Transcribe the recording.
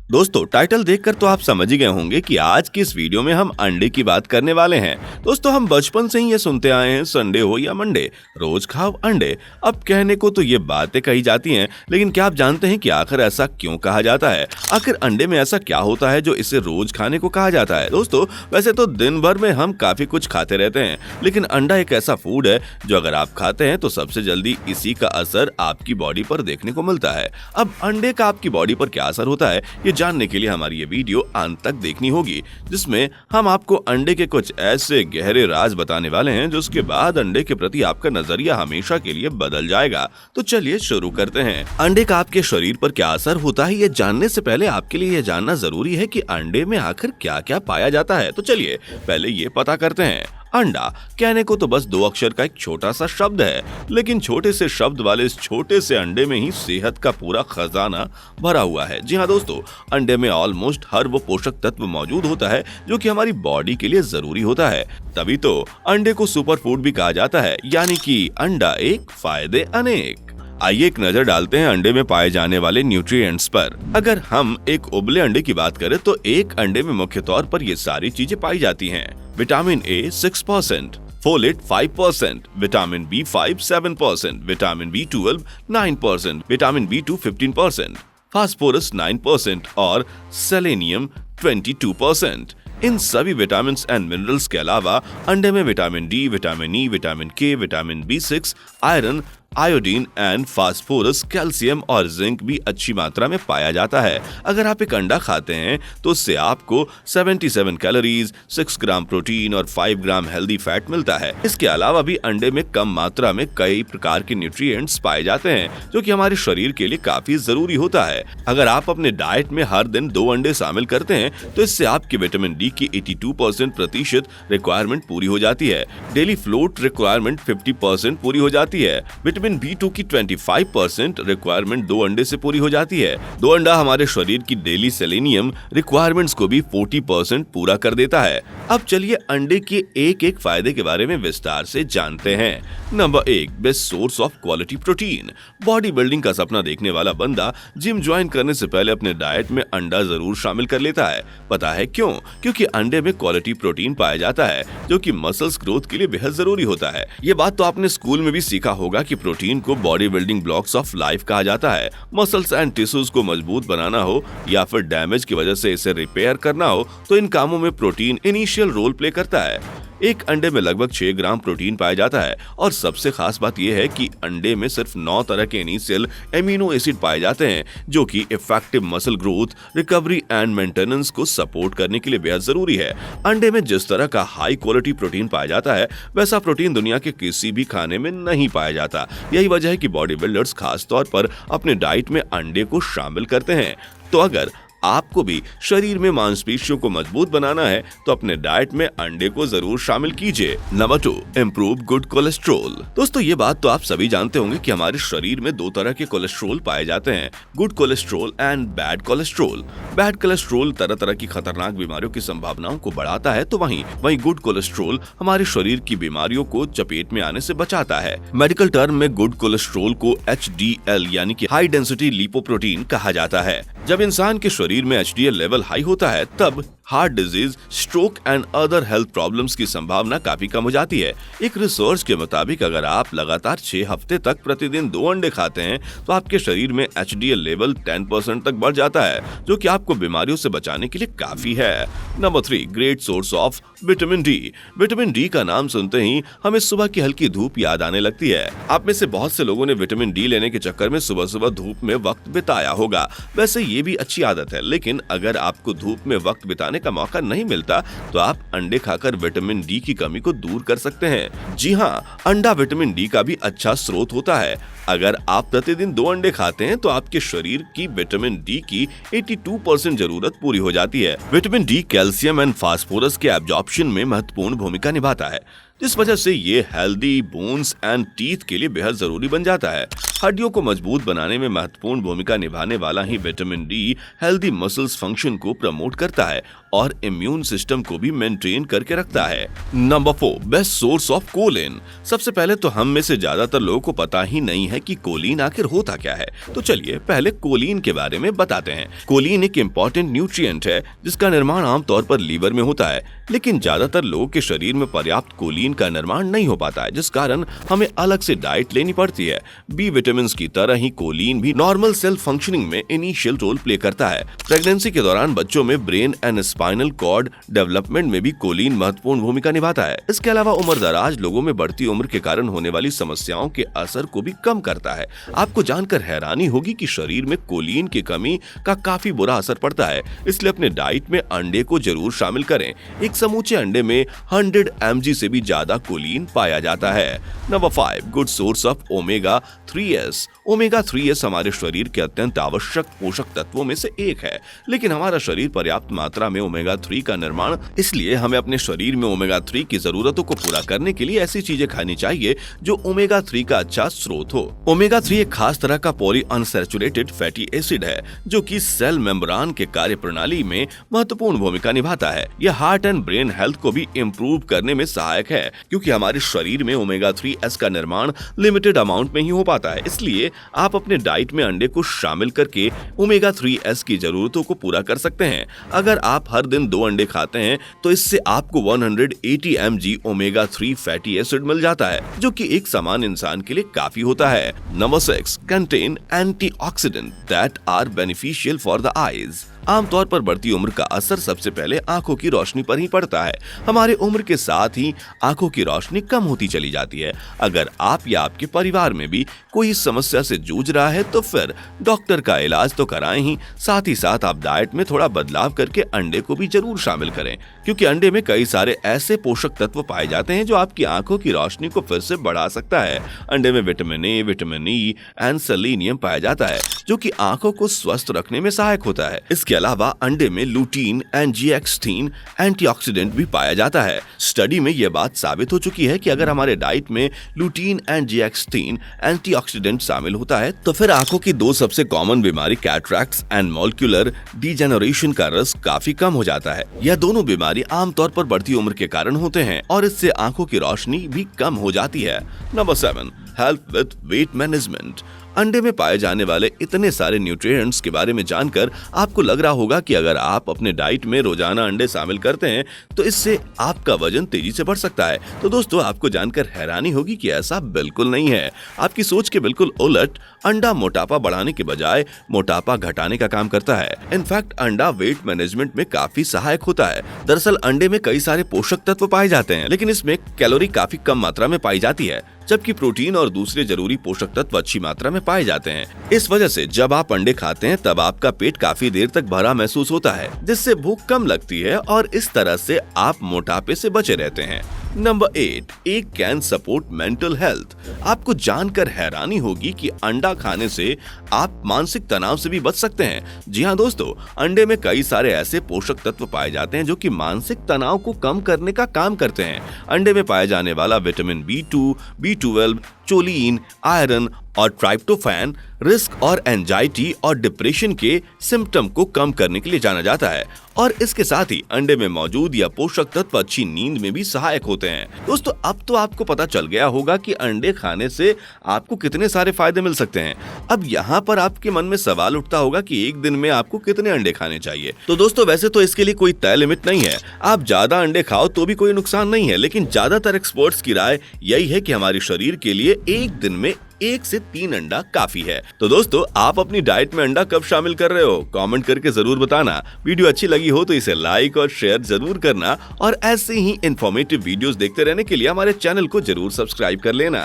दोस्तों टाइटल देखकर तो आप समझ ही गए होंगे कि आज की इस वीडियो में हम अंडे की बात करने वाले हैं। दोस्तों हम बचपन से ही ये सुनते आए हैं, संडे हो या मंडे रोज खाओ अंडे। अब कहने को तो ये बातें कही जाती हैं, लेकिन क्या आप जानते हैं कि आखिर ऐसा क्यों कहा जाता है? आखिर अंडे में ऐसा क्या होता है जो इसे रोज खाने को कहा जाता है? दोस्तों वैसे तो दिन भर में हम काफी कुछ खाते रहते हैं, लेकिन अंडा एक ऐसा फूड है जो अगर आप खाते हैं तो सबसे जल्दी इसी का असर आपकी बॉडी पर देखने को मिलता है। अब अंडे का आपकी बॉडी पर क्या असर होता है ये जानने के लिए हमारी ये वीडियो अंत तक देखनी होगी, जिसमें हम आपको अंडे के कुछ ऐसे गहरे राज बताने वाले हैं जिसके बाद अंडे के प्रति आपका नजरिया हमेशा के लिए बदल जाएगा। तो चलिए शुरू करते हैं। अंडे का आपके शरीर पर क्या असर होता है ये जानने से पहले आपके लिए ये जानना जरूरी है कि अंडे में आखिर क्या क्या पाया जाता है। तो चलिए पहले ये पता करते हैं। अंडा कहने को तो बस 2 अक्षर का एक छोटा सा शब्द है, लेकिन छोटे से शब्द वाले इस छोटे से अंडे में ही सेहत का पूरा खजाना भरा हुआ है। जी हाँ दोस्तों, अंडे में ऑलमोस्ट हर वो पोषक तत्व मौजूद होता है जो कि हमारी बॉडी के लिए जरूरी होता है। तभी तो अंडे को सुपर फूड भी कहा जाता है, यानी कि अंडा एक फायदे अनेक। आइए एक नजर डालते हैं अंडे में पाए जाने वाले न्यूट्रिएंट्स पर। अगर हम एक उबले अंडे की बात करें तो एक अंडे में मुख्य तौर पर ये सारी चीजें पाई जाती हैं। Vitamin A 6%, folate 5%, vitamin B5 7%, vitamin B12 9%, vitamin B2 15%, phosphorus 9% और सेलेनियम 22%। इन सभी विटामिन एंड मिनरल्स के अलावा अंडे में vitamin D, vitamin E, vitamin K, vitamin B6, iron, iodine and phosphorus, calcium और जिंक भी अच्छी मात्रा में पाया जाता है। अगर आप एक अंडा खाते हैं तो उससे आपको 77 कैलोरीज, 6 ग्राम प्रोटीन और 5 ग्राम हेल्दी फैट मिलता है। इसके अलावा भी अंडे में कम मात्रा में कई प्रकार के न्यूट्रिएंट्स पाए जाते हैं जो कि हमारे शरीर के लिए काफी जरूरी होता है। अगर आप अपने डाइट में हर दिन 2 अंडे शामिल करते हैं तो इससे आपकी विटामिन डी की 82% प्रतिशत रिक्वायरमेंट पूरी हो जाती है। डेली फ्लोट रिक्वायरमेंट 50% पूरी हो जाती है। विटामिन B2 की 25% रिक्वायरमेंट 2 अंडे से पूरी हो जाती है। 2 अंडा हमारे शरीर की डेली सेलेनियम रिक्वायरमेंट्स को भी 40% पूरा कर देता है। अब चलिए अंडे के एक एक फायदे के बारे में विस्तार से जानते हैं। Number 1, best source of quality protein. Body building का सपना देखने वाला बंदा जिम ज्वाइन करने से पहले अपने डाइट में अंडा जरूर शामिल कर लेता है। पता है क्यों? क्योंकि अंडे में क्वालिटी प्रोटीन पाया जाता है जो कि मसल्स ग्रोथ के लिए बेहद जरूरी होता है। ये बात तो आपने स्कूल में भी सीखा होगा कि प्रोटीन को body building blocks of life कहा जाता है। मसल्स एंड टिश्यूज को मजबूत बनाना हो या फिर डैमेज की वजह से इसे रिपेयर करना हो तो इन कामों में प्रोटीन इनिशियल रोल प्ले करता है। एक अंडे में लगभग 6 ग्राम प्रोटीन पाया जाता है और सबसे खास बात यह है कि अंडे में सिर्फ 9 तरह के इनिशियल एमिनो एसिड पाए जाते हैं जो कि effective muscle growth, recovery and maintenance को सपोर्ट करने के लिए बेहद जरूरी है। अंडे में जिस तरह का हाई क्वालिटी प्रोटीन पाया जाता है वैसा प्रोटीन दुनिया के किसी भी खाने में नहीं पाया जाता। यही वजह है कि बॉडी बिल्डर्स खास तौर पर अपने डाइट में अंडे को शामिल करते हैं। तो अगर आपको भी शरीर में मांसपेशियों को मजबूत बनाना है तो अपने डाइट में अंडे को जरूर शामिल कीजिए। Number 2, improve good cholesterol. दोस्तों ये बात तो आप सभी जानते होंगे कि हमारे शरीर में 2 तरह के कोलेस्ट्रोल पाए जाते हैं, good cholesterol and bad cholesterol. Bad cholesterol तरह तरह की खतरनाक बीमारियों की संभावनाओं को बढ़ाता है तो वहीं गुड कोलेस्ट्रोल हमारे शरीर की बीमारियों को चपेट में आने से बचाता है। मेडिकल टर्म में गुड कोलेस्ट्रोल को HDL यानी कि हाई डेंसिटी लिपोप्रोटीन कहा जाता है। जब इंसान के शरीर में HDL लेवल हाई होता है तब heart disease, stroke and other health problems की संभावना काफी कम हो जाती है। एक रिसर्च के मुताबिक अगर आप लगातार 6 हफ्ते तक प्रतिदिन 2 अंडे खाते हैं तो आपके शरीर में HDL लेवल 10% तक बढ़ जाता है जो कि आपको बीमारियों से बचाने के लिए काफी है। Number 3, great source of vitamin D. Vitamin D का नाम सुनते ही हमें सुबह की हल्की धूप याद आने लगती है। आप में से बहुत से लोगों ने विटामिन डी लेने के चक्कर में सुबह सुबह धूप में वक्त बिताया होगा। वैसे ये भी अच्छी आदत है, लेकिन अगर आपको धूप में वक्त बिताने का मौका नहीं मिलता तो आप अंडे खाकर विटामिन डी की कमी को दूर कर सकते हैं। जी हाँ, अंडा विटामिन डी का भी अच्छा स्रोत होता है। अगर आप प्रतिदिन 2 अंडे खाते हैं तो आपके शरीर की विटामिन डी की 82% जरूरत पूरी हो जाती है। Vitamin D calcium and phosphorus के एब्जॉर्प्शन में महत्वपूर्ण भूमिका निभाता है, जिस वजह से ये हेल्दी बोन्स एंड टीथ के लिए बेहद जरूरी बन जाता है। हड्डियों को मजबूत बनाने में महत्वपूर्ण भूमिका निभाने वाला ही vitamin D healthy muscles function को प्रमोट करता है और इम्यून सिस्टम को भी मेंटेन करके रखता है। Number 4, best source of choline. सबसे पहले तो हम में से ज्यादातर लोगों को पता ही नहीं हैं कि कोलिन आखिर होता क्या है, तो चलिए पहले कोलिन के बारे में बताते हैं। कोलिन एक इम्पोर्टेंट न्यूट्रिएंट है जिसका निर्माण आमतौर पर लीवर में होता है, लेकिन ज्यादातर लोगों के शरीर में पर्याप्त कोलिन का निर्माण नहीं हो पाता है, जिस कारण हमें अलग से डाइट लेनी पड़ती है। बी विटामिन की तरह ही कोलिन भी नॉर्मल सेल फंक्शनिंग में इनिशियल रोल प्ले करता है। प्रेगनेंसी के दौरान बच्चों में brain and spinal cord development में भी कोलिन महत्वपूर्ण भूमिका निभाता है। इसके अलावा उम्रदराज लोगों में बढ़ती उम्र के कारण होने वाली समस्याओं के असर को भी कम करता है। आपको जानकर हैरानी होगी कि शरीर में कोलिन की कमी का काफी बुरा असर पड़ता है, इसलिए अपने डाइट में अंडे को जरूर शामिल करें। एक समूचे अंडे में 100 mg से भी ज्यादा कोलिन पाया जाता है। Number 5, good source of omega 3s। Omega 3s हमारे शरीर के अत्यंत आवश्यक पोषक तत्वों में से एक है, लेकिन हमारा शरीर पर्याप्त मात्रा में ओमेगा 3 का निर्माण, इसलिए हमें अपने शरीर में ओमेगा 3 की जरूरतों को पूरा करने के लिए ऐसी चीजें खानी चाहिए जो ओमेगा 3 का अच्छा स्रोत हो। ओमेगा 3 एक खास तरह का पॉली अनसैचुरेटेड फैटी एसिड है जो कि सेल मेम्ब्रेन के कार्य प्रणाली में महत्वपूर्ण भूमिका निभाता है। यह हार्ट एंड ब्रेन हेल्थ को भी इम्प्रूव करने में सहायक है, क्योंकि हमारे शरीर में ओमेगा 3s का निर्माण लिमिटेड अमाउंट में ही हो पाता है। इसलिए आप अपने डाइट में अंडे को शामिल करके ओमेगा 3s की जरूरतों को पूरा कर सकते हैं। अगर आप हर दिन 2 अंडे खाते हैं तो इससे आपको 180 mg ओमेगा 3 फैटी एसिड मिल जाता है, जो कि एक सामान्य इंसान के लिए काफी होता है। Number 6, contain antioxidant that are beneficial for the eyes. आमतौर पर बढ़ती उम्र का असर सबसे पहले आंखों की रोशनी पर ही पड़ता है। हमारे उम्र के साथ ही आंखों की रोशनी कम होती चली जाती है। अगर आप या आपके परिवार में भी कोई इस समस्या से जूझ रहा है तो फिर डॉक्टर का इलाज तो कराएं ही, साथ ही साथ आप डाइट में थोड़ा बदलाव करके अंडे को भी जरूर शामिल करें, क्योंकि अंडे में कई सारे ऐसे पोषक तत्व पाए जाते हैं जो आपकी आंखों की रोशनी को फिर से बढ़ा सकता है। अंडे में vitamin A, vitamin E and selenium पाया जाता है, जो कि आंखों को स्वस्थ रखने में सहायक होता है। इसके अलावा अंडे में लुटीन एंड जिएक्सटीन एंटीऑक्सीडेंट भी पाया जाता है। स्टडी में यह बात साबित हो चुकी है कि अगर हमारे डाइट में लुटीन एंड जिएक्सटीन एंटीऑक्सीडेंट शामिल होता है तो फिर आंखों की 2 सबसे कॉमन बीमारी कैटरैक्ट्स एंड मॉलिक्यूलर डिजेनरेशन का रिस्क काफी कम हो जाता है। यह दोनों बीमारी आमतौर पर बढ़ती उम्र के कारण होते हैं और इससे आंखों की रोशनी भी कम हो जाती है। Number 7, help with weight management. अंडे में पाए जाने वाले इतने सारे न्यूट्रिएंट्स के बारे में जानकर आपको लग रहा होगा कि अगर आप अपने डाइट में रोजाना अंडे शामिल करते हैं तो इससे आपका वजन तेजी से बढ़ सकता है। तो दोस्तों, आपको जानकर हैरानी होगी कि ऐसा बिल्कुल नहीं है। आपकी सोच के बिल्कुल उलट, अंडा मोटापा बढ़ाने के बजाय मोटापा घटाने का काम करता है। इनफैक्ट अंडा वेट मैनेजमेंट में काफी सहायक होता है। दरअसल अंडे में कई सारे पोषक तत्व पाए जाते हैं, लेकिन इसमें कैलोरी काफी कम मात्रा में पाई जाती है, जबकि प्रोटीन और दूसरे जरूरी पोषक तत्व अच्छी मात्रा में पाए जाते हैं। इस वजह से जब आप अंडे खाते हैं तब आपका पेट काफी देर तक भरा महसूस होता है, जिससे भूख कम लगती है और इस तरह से आप मोटापे से बचे रहते हैं। Number 8, egg can support mental health. आपको जानकर हैरानी होगी कि अंडा खाने से आप मानसिक तनाव से भी बच सकते हैं। जी हाँ दोस्तों, अंडे में कई सारे ऐसे पोषक तत्व पाए जाते हैं जो कि मानसिक तनाव को कम करने का काम करते हैं। अंडे में पाए जाने वाला विटामिन B2, B12, चोलीन, आयरन और ट्राइप्टोफैन रिस्क और एंजाइटी और डिप्रेशन के सिम्टम को कम करने के लिए जाना जाता है, और इसके साथ ही अंडे में मौजूद यह पोषक तत्व अच्छी नींद में भी सहायक होते हैं। दोस्तों, अब तो आपको पता चल गया होगा कि अंडे खाने से आपको कितने सारे फायदे मिल सकते हैं। अब यहाँ पर आपके मन में सवाल उठता होगा कि एक दिन में आपको कितने अंडे खाने चाहिए। तो दोस्तों, वैसे तो इसके लिए कोई तय लिमिट नहीं है। आप ज्यादा अंडे खाओ तो भी कोई नुकसान नहीं है, लेकिन ज्यादातर एक्सपर्ट्स की राय यही है कि हमारे शरीर के लिए एक दिन में 1 से 3 अंडा काफी है। तो दोस्तों, आप अपनी डाइट में अंडा कब शामिल कर रहे हो? कमेंट करके जरूर बताना। वीडियो अच्छी लगी हो तो इसे लाइक और शेयर जरूर करना, और ऐसे ही इंफॉर्मेटिव वीडियोस देखते रहने के लिए हमारे चैनल को जरूर सब्सक्राइब कर लेना।